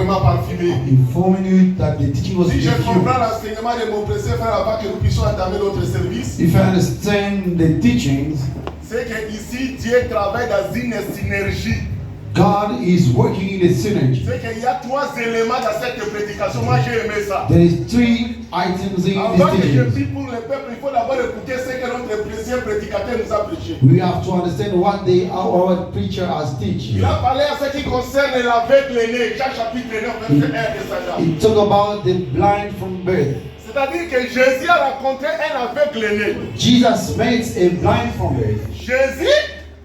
vraiment parfumé. Informing you that the teaching was Si je comprends diffused. l'enseignement de mon précieux frère avant que nous puissions entamer notre service, If I understand the teachings, c'est que ici Dieu travaille dans une synergie. God is working in the synergy. C'est qu'il y a trois éléments dans cette prédication. Moi j'ai aimé ça. There is 3 items in Avant this que je teaching. prie pour le peuple, il faut d'abord écouter ce que notre précieux prédicateur nous a prêché. We have to understand what our preacher has teach. Il a parlé à ce qui concerne l'aveugle-né, Jean chapitre 9, verset 1 de Saga. He talk about the blind from birth. C'est-à-dire que Jésus a rencontré un aveugle-né. Jesus makes a blind from birth. Jésus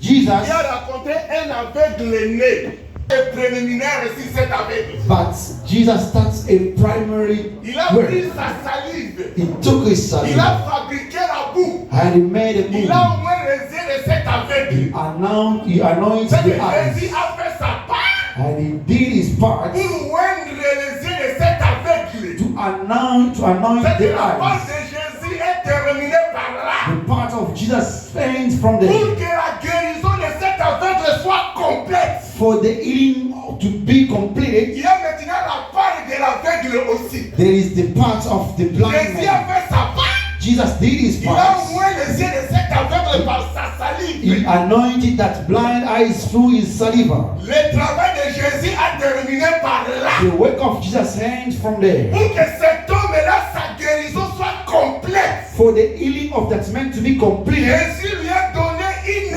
Jesus, il a rencontré un aveugle-né. Le préliminaire ici, cet aveugle. but Jesus starts a primary Il a pris work. sa salive. He took his Il a saliva fabriqué la boue. and he made a Il a movie. au moins résé cet aveugle. He anoints C'est que the Jésus eyes a fait sa part and he did his part pour moindre réaliser cet aveugle. to anoint C'est que the la part de eyes. Jésus est terminée par là. The part of Jesus ends from Pour there. que la guérison de cet aveugle soit complète. For the healing to be completed, Il y a maintenant la part de l'aveugle aussi. there is the part of the blind Jésus a man. fait sa part. Jesus did his Il a part. ouvert les yeux de cet aveugle par sa He salive. anointed that blind eyes through his saliva. Le travail de Jésus a terminé par là. The work of Jesus ends from there. Pour que cet homme-là, sa guérison soit complète. For the healing of that man to be completed, Jésus lui a donné une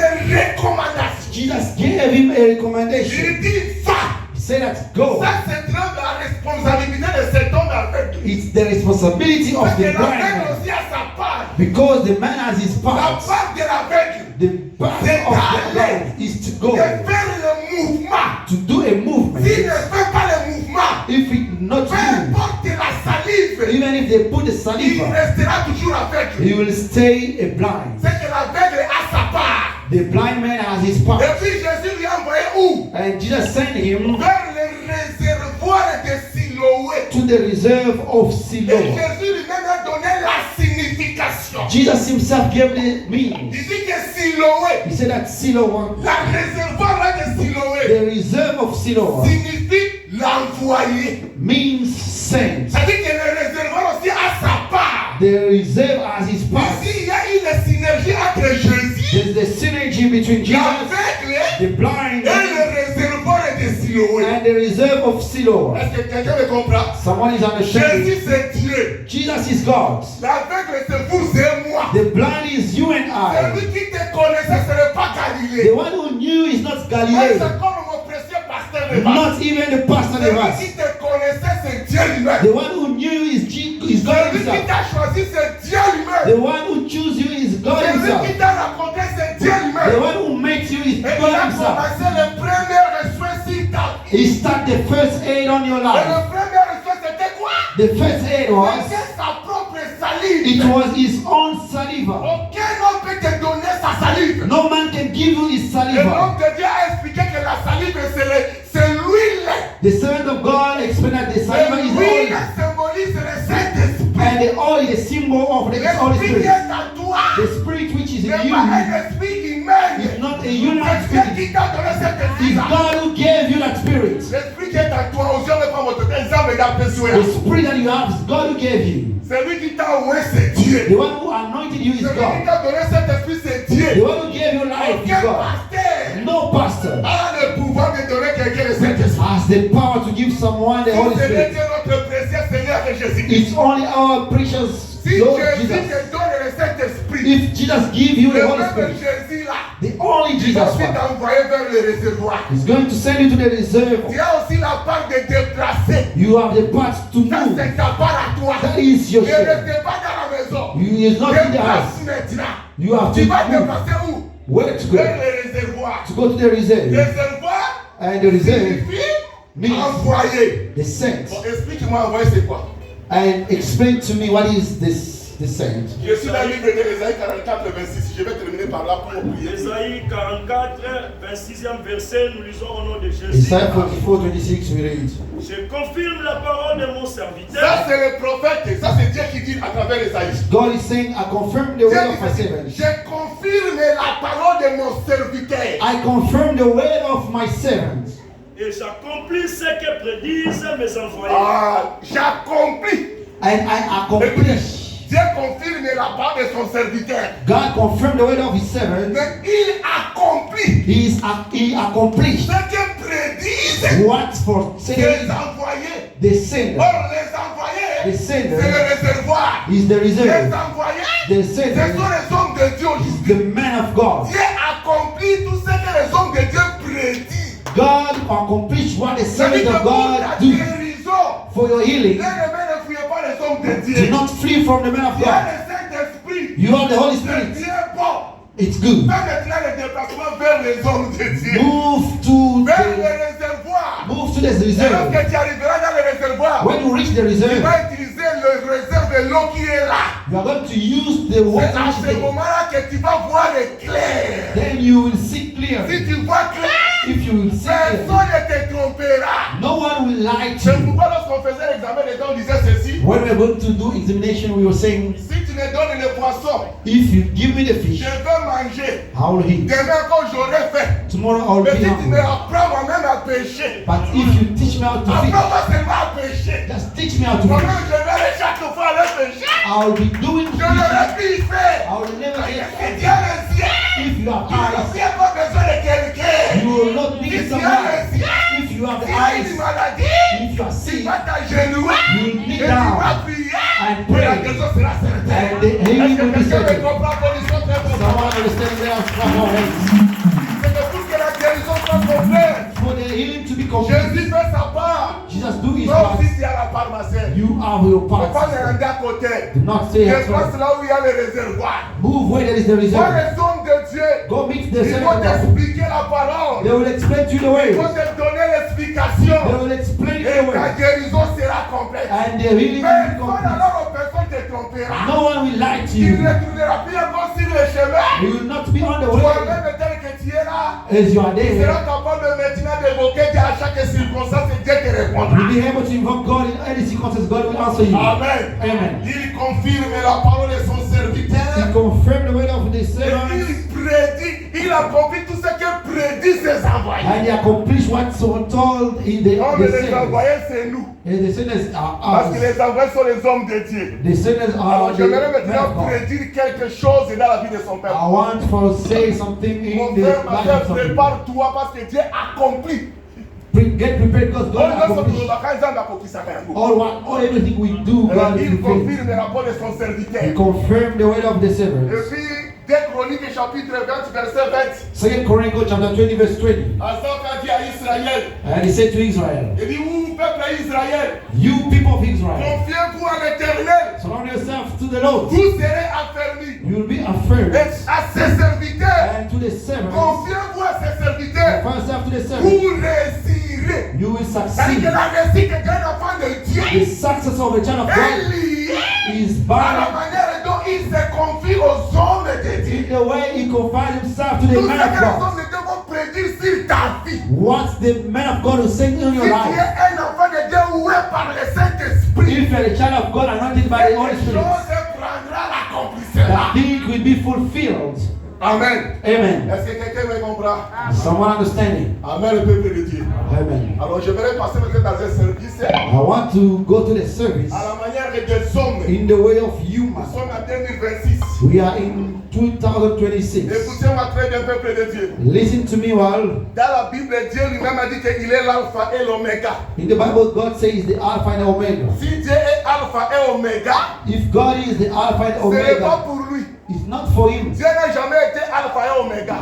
recommandation. Jesus gave him a recommendation. Il dit, va. He said that go. Ça, c'est la responsabilité de cet homme aveugle. It's the responsibility of Parce que the blind l'aveugle man. aussi a sa part. Because the man has his La part. part de l'aveugle, The part of the blind is to de go, faire le mouvement. to do a movement. S'il ne fait pas le mouvement, If it not peu do, importe la salive, even if they put the il saliva, restera toujours aveugle. he will stay a blind. C'est que l'aveugle a sa part. The blind man has his part. Et puis Jésus lui a envoyé où? And Jesus sent him Vers le réservoir de Siloé. to the reserve of Et Siloam. Jésus lui-même a donné la signification. Jesus himself gave the meaning. Il dit que Siloé, He said that Siloam, la réservoir là de Siloé, the reserve of Siloam, signifie l'envoyé. means sent. C'est-à-dire que le réservoir aussi a sa part. The reserve has his part. Ici, il y a une synergie entre Jésus, There's the synergy between Jesus, l'aveugle the blind, et le réservoir de Siloé. and the reserve of Siloam. Est-ce que quelqu'un me comprend? Someone is understanding. Jésus c'est Dieu. Jesus is God. L'aveugle c'est vous et moi. The blind is you and I. Celui qui te connaissait, ce n'est pas Galilée. The one who knew is not C'est Galilee. comme mon précieux pasteur de base. Not even the pastor of Celui us. qui te connaissait, c'est Dieu lui-même. The one who knew is God Celui qui himself. t'a choisi, c'est Dieu The lui-même. one who chooses you is God Celui qui himself. t'a rencontré, c'est Dieu The lui-même. one who makes you is Et il God a himself. commencé le premier soin sur ta vie. He started the first aid on your Et life. le premier soin, c'était quoi? The first aid was, C'était sa propre it salive. was his own saliva. Aucun homme peut te donner sa salive. No man can give you his Le nom saliva. de Dieu a expliqué que la salive, c'est l'huile. The servant of God explained that the Et saliva is l'huile oil. symbolise le Saint-Esprit. And the oil is a symbol of the Holy L'esprit qui Spirit. est en toi The spirit which is in n'est you pas un esprit humain. is not a human C'est Dieu spirit. qui t'a donné cet It's esprit-là. God who gave you that spirit. L'esprit qui est en toi, aux yeux de pas votre exemple d'aperçoir. The spirit that you have is God who gave you. Celui qui t'a envoyé, c'est Dieu. The one who anointed you is Celui qui God. t'a donné cet esprit, c'est Dieu. The one who gave you life is Aucun God. pasteur No pastor a le pouvoir de donner quelqu'un le Saint-Esprit. has the power to give someone the Holy Si ce Spirit. n'est que notre précieux Seigneur et Jésus-Christ. It's only our precious Si Lord Jésus Jesus. te donne le Saint-Esprit, If Jesus give you the le Holy même Spirit, Jésus là, the only il Jesus va aussi one t'envoyer vers le réservoir. is going to send you to the reserve. Tu as aussi la part de déplacer. You have the part to Ça, move. c'est ta part à toi. That is your Ne share. restez pas dans la maison. You is not in the Déplace house. maintenant. You have Tu to vas move. déplacer où? Where to Vers go? le réservoir. To go to the reserve. Réservoir And the reserve signifie means envoyer. the saint. Bon, explique-moi envoyer c'est quoi? And explain to me what is this the saint. Je suis dans le livre de Ésaïe 44, 26. Je vais terminer par là pour prier. Ésaïe 44, 26e verset, nous lisons au nom de Jésus. Isaiah 44, 26, we read. Je confirme la parole de mon serviteur. Ça, c'est le prophète. Ça, c'est Dieu qui dit à travers Ésaïe. God is saying, I confirm the word of my servant. Je confirme la parole de mon serviteur. I confirm the word of my servant. et j'accomplis ce que prédisent mes envoyés. Ah, j'accomplis. And I accomplish. Dieu confirme la part de son serviteur. God confirmed the word of his servant. Mais il accomplit He accomplished ce que prédisent what for ses saying envoyés. the sender. Or, les envoyés, The c'est sender le réservoir. is the Les reserve. envoyés, The ce sender sont les hommes de Dieu is aujourd'hui. the man of God. Dieu accomplit tout ce que les hommes de Dieu prédisent. God accomplished what the Ça dit servant que of pour God la do guérison, for your healing. bien-aimés, ne fuyez pas les hommes de Do Dieu. not flee from the man of Il y a God. le Saint-Esprit. You have the Holy C'est Spirit. bien bon. It's good. Fais maintenant le déplacement vers les hommes de Dieu. Move to Vers the, le réservoir. move to the Et reserve. lorsque tu arriveras dans le réservoir, When you reach the tu reserve, vas utiliser le réserve de l'eau qui est là. you are going to use the C'est water. à which ce is there. moment-là que tu vas voir le clair. Then you will see clear. Si tu vois clair, If you will see personne clear, ne te trompera. no one will lie to C'est you. pourquoi lorsqu'on faisait l'examen des dents, on disait ceci. When we are going to do examination, we were saying, Si tu me donnes le poisson, if you give me the je fish, vais manger. I will eat. Demain quand j'aurai faim. Tomorrow I will Mais be si tu me hungry. apprends moi-même à pêcher, But if you teach me how to fish, apprends-moi seulement à pêcher. just teach me how to Moi-même, fish. je vais chaque fois aller pêcher. I will be doing Je fishing. n'aurai plus y faire. I will never Si get tu fed. as les yeux, If you have tu n'as eyes, pas besoin de quelqu'un. you will not Si need tu someone. as les yeux, If you have si the tu as une eyes, maladie, if you are tu sick, vas t'agenouiller you will et kneel tu vas down prier and et la pray. guérison sera certaine. And the healing Est-ce que will be quelqu'un me certain. comprend comme ils sont très Someone profonds? understand that from our heads. C'est que pour que la guérison soit complète, For the healing to be complete, Jésus fait sa part. Jesus do his Toi part. aussi tu as la part, ma sœur. You have your Faut pas part. me rendre à côté. Do not stay Je at passe home. là où il y a le réservoir. Move where there is the Toi, reserve. les hommes de Dieu, Go meet the ils vont servant of God. t'expliquer la parole. They will explain to you the Ils vont way. te donner They l'explication. will explain Et the ta way. guérison sera complète. And the healing will be Personne complete. alors, personne ne te trompera. No one will lie to Tu you. ne tourneras plus encore sur le chemin. You will not be on the way Toi-même, tel que tu es là, as you are tu there. seras capable de maintenant d'évoquer Dieu à chaque circonstance et Dieu te répondra. You'll be able to invoke God in any circumstances. God will answer you. Amen. Amen. Il confirme la parole de son He serviteur. confirmed the word of the Et servant. il prédit, il accomplit tout ce que prédit ses envoyés. And he accomplished what so told in the Non, mais les sinners. envoyés, c'est nous. And the sinners Parce are que us. les envoyés sont les hommes de Dieu. The sinners are Alors, the j'aimerais men of maintenant God. prédire quelque chose dans la vie de son peuple. I want to say something Mon in the frère, ma life soeur, of some people. prépare-toi parce que Dieu accomplit. Get prepared because God All accomplished everything we do. God is il prepared. confirme le rapport de son He serviteur. confirmed the word of the servant. Et puis, 2 Chroniques chapitre 20, verset 20. 2 Chronicles chapter 20 verse 20. Asaph a dit à Israël, And he said to Israel, il dit, vous, peuple d'Israël, you people of Israel, confiez-vous à l'Éternel, surround yourself to the Lord. vous serez affermis. You will be affirmed. Et à ses serviteurs, And to the servant, confiez-vous à ses serviteurs, confess yourself to the servant. vous réussirez. You will C'est-à-dire succeed. que la réussite d'un enfant de Dieu The success of a child of est God liée is à la bound manière dont il se confie aux hommes de Dieu. in the way he confides himself to the Tout ce man que of les God. hommes de Dieu vont prédire sur ta vie. What the man of God is saying in Si your tu life. es un enfant de Dieu oué par le Saint-Esprit, If you are a child of God anointed by the quelque Holy chose Spirit, prendra l'accomplissement. that thing will be fulfilled. Amen. Amen. Est-ce que quelqu'un me comprend? Someone understanding? Amen, le peuple de Dieu. Amen. Alors, je vais passer maintenant dans un service I want to go to the service à la manière des hommes. in the way of Nous human. sommes en 2026. We are in 2026. Écoutez-moi très bien, peuple de Dieu. Listen to me while Dans la Bible, Dieu lui-même a dit qu'il est l'alpha et l'oméga. in the Bible God says the Alpha and Omega. Si Dieu est alpha et oméga, If God is the Alpha and ce n'est pas Omega, pour lui. it's not for him. Dieu n'a jamais été alpha et oméga.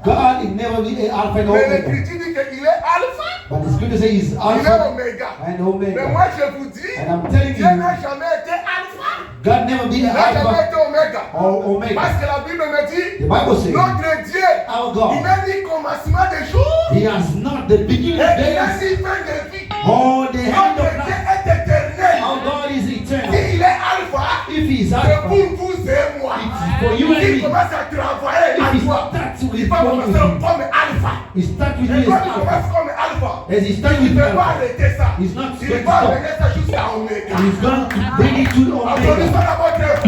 God will never be an Alpha and Mais Omega. l'Écriture dit qu'il est alpha, But the scripture says he's il est Alpha oméga. and Mais Omega. moi je vous dis, And I'm telling Dieu you, n'a jamais été alpha, God never be il an n'a jamais Alpha été oméga. or Parce Omega. que la Bible me dit, The Bible says notre Dieu, our il God, n'a ni commencement de jour, he has not the beginning et of il n'a days ni fin de vie. or the end Notre of Dieu night. est éternel. Our God is eternal. S'il est alpha, If he is c'est Alpha, pour vous et moi. it's for you and Il me. commence à travailler If à he toi. starts Il with va commencer you, comme alpha. he starts with Et you quand as il commence Alpha. comme alpha, As he starts il with ne peut pas Alpha, arrêter ça. he's not Il going to va stop. amener ça jusqu'à oméga. He's going to bring it to Applaudissons Omega. la votre œuvre.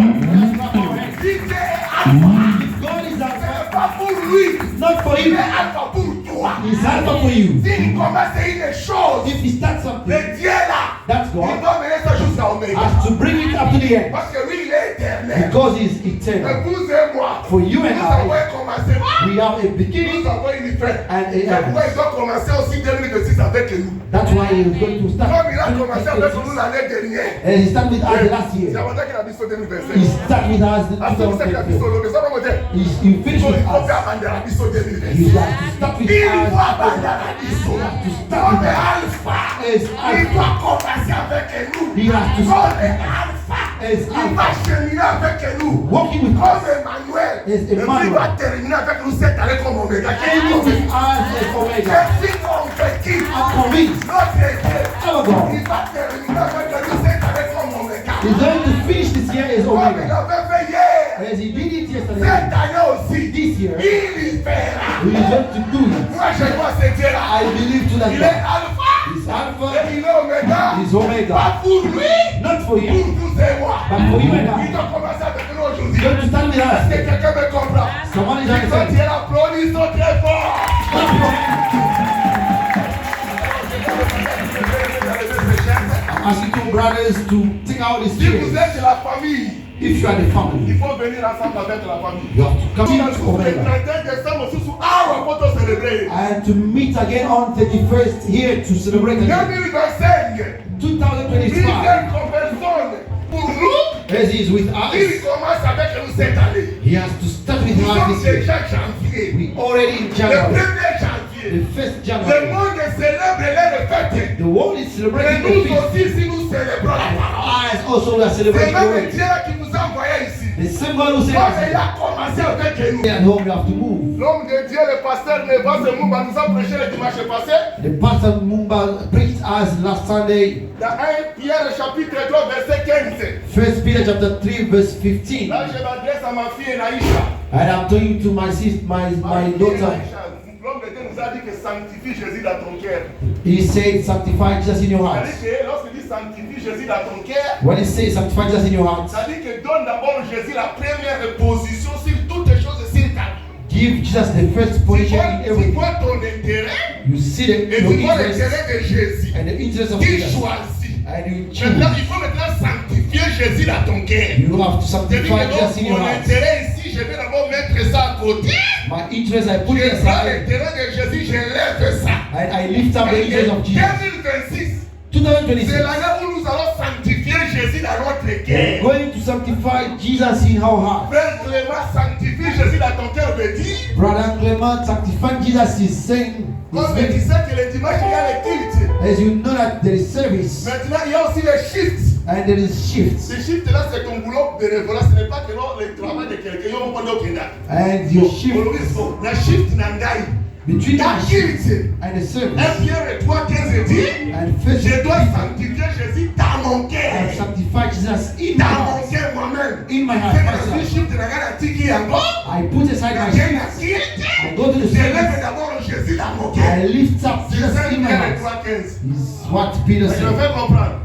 Si Dieu est alpha, If God is ce Alpha, n'est pas pour lui. it's not for Il him. est alpha pour toi. toi. It's Alpha for you. S'il commence une chose, If he starts something, le Dieu là, that's il God, doit mener ça jusqu'à Oméga. has to bring it up to the end. Parce que lui, il est éternel. Because he's Mais eternal. vous et moi, For you nous and avons I, un commencement. we have a beginning Nous avons une fin. and C'est a pourquoi end. il doit commencer aussi 2026 avec nous. That's why he's going to start. Comme il a commencé avec nous l'année dernière. And he started with us last C'est year. avant qu'il a dit sur 2025. He started with us in Ah, c'est pour ça qu'il a dit 2024. sur l'autre. Ça va me dire. He finished Il with faut us. faire Mandela Bisso You 2026. have to start with Il us. doit Mandela Bisso. You have to start Comme with us. Alpha. As Il Alpha. doit commencer avec nous. He has to Comme start Alpha. as Il va Alpha. cheminer avec nous. Walking with us. Comme Emmanuel. As Et puis il Emmanuel. va terminer avec nous cette année comme Omega. Ending with us as Omega. Je suis convaincu. I'm convinced. Notre Dieu. Our God Il va terminer avec nous cette année comme Omega. is going to finish this year as Comme il Omega. avait fait hier. As he did it yesterday, Cette année aussi. this year, Il y verra. he is going to do it. Moi je vois ce Dieu-là. I believe to that Il est God. Alpha. He's Et Alpha, il est Omega. he's Omega. Pas pour lui. Not for Pour you, vous et moi. but for you and Il I. doit commencer avec nous He's aujourd'hui. going to start with Est-ce que us. quelqu'un me comprend? Someone is Ils sont understanding. Dieu applaudissent très fort. I'm asking two brothers to take out this Si vous chair. êtes de la famille, If you are the il family, faut venir ensemble avec la famille. you have to come Si to le Omega 31 décembre, sous ah, on peut célébrer. and to meet again on 31st here to celebrate again. 2025, 2025. il vient comme personne. Pour nous, As he is with il us, commence avec nous cette année. he has to start with Nous us sommes this year. déjà janvier. We already in Le January, 1er janvier. the 1st Le January. monde célèbre les fêtes. The world is Et celebrating the nous feast. aussi, si nous célébrons la parole. Us also we are C'est celebrating the même wedding. Dieu qui nous a envoyés ici. The same God who Comme il said, a commencé avec nous. at home you have to move. L'homme de Dieu, le pasteur Nevas Mumba, nous a prêché le dimanche passé. The pastor Mumba preached us last Sunday, Dans 1 Pierre chapitre 3 verset 15. 1 Peter chapter 3 verse 15. Là, je m'adresse à ma fille Naïcha. And I'm talking to my sister, my Fille daughter. Naïcha, l'homme de Dieu nous a dit que sanctifie Jésus dans ton cœur. He said, sanctify Jesus in your heart. C'est-à-dire que lorsqu'il dit sanctifie Jésus dans ton cœur, When he says sanctify Jesus in your heart, c'est-à-dire que donne d'abord Jésus la première position sur toutes les choses sur ta vie. give Jesus the first position in Tu everything. vois ton intérêt You see et your tu vois interest l'intérêt de Jésus. and the interest of Tu Jesus. choisis. And you Maintenant, choose. il faut maintenant sanctifier Jésus dans ton cœur. You have to C'est-à-dire sanctify que Jesus in donc, your mon heart. intérêt ici, je vais d'abord mettre ça à côté. My interest, I put Je it prends aside l'intérêt de Jésus, je lève ça. and I lift up the Et interest of Jesus. 2026, c'est 2026, l'année où nous allons sanctifier Jésus dans notre we're cœur. going to sanctify Jesus in our heart. Frère Clément, sanctifie Jésus dans ton cœur veut dire, Brother Clement, sanctifying Jesus is saying, comme tu sais que le dimanche, il y a le culte. as you know that there is service Maintenant, il y a aussi le shift. and there is shifts. Ce shift-là, c'est ton boulot de révélation. Ce n'est pas que le travail de quelqu'un. Il y a un peu And your shift La shift n'angaï. between La the shift shift. and the 1 service. Pierre 3, 15 dit, And first, je dois sanctifier Jésus dans mon I cœur. sanctify Jesus in my Dans mon heart. cœur moi-même. In my C'est heart, que la myself. shift n'a tiki encore. I put aside my J'ai shift. la shift. I go to the Je lève service. d'abord Jésus dans mon I cœur. lift up C'est Jesus 1 in my Pierre heart. 3, 15. Is what Peter Je said. vais faire comprendre.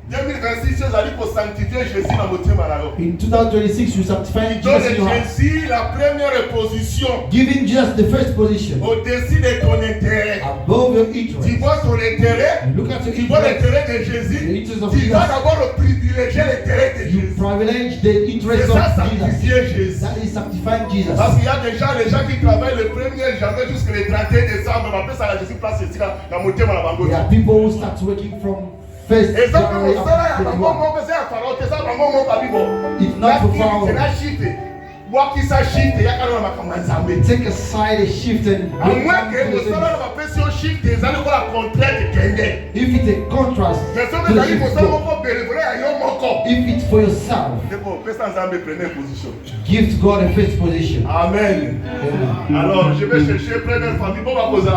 2026, Jésus a dit pour sanctifier Jésus dans mon cœur. In 2026, you sanctify Donne Jesus in your heart. Jésus la première position Giving Jesus the first position au-dessus de ton intérêt. above your Tu interest. vois ton intérêt, You look at your tu vois interest. l'intérêt de The Jésus, interest of tu Jesus. vas d'abord privilégier l'intérêt de You Jésus. privilege the C'est interest ça of Jesus. sanctifier Jésus. That is sanctifying Jesus. Parce qu'il y a déjà les gens qui travaillent le 1er janvier jusqu'au 31 décembre. On appelle ça la Jésus place ici dans mon thème à la bango. There are people who start working from 1st Et ça, January on sera up to à 31. bango, c'est à Pharaon, c'est ça, bango, kabibo. If not for Pharaoh, C'est la shift. Moi qui ça shift, il y a quand même ma commande. take aside a shift and À moins que nous sommes dans la pression shift des années pour la contrainte Kende. if it's a contrast Mais si to on the est allé shift pour ça, God, on va bénévoler à yon moko. if it's for yourself, C'est bon, personne n'a jamais pris position. give to God a first position. Amen. Amen. Alors, je vais chercher près d'une famille. Bon, on va poser.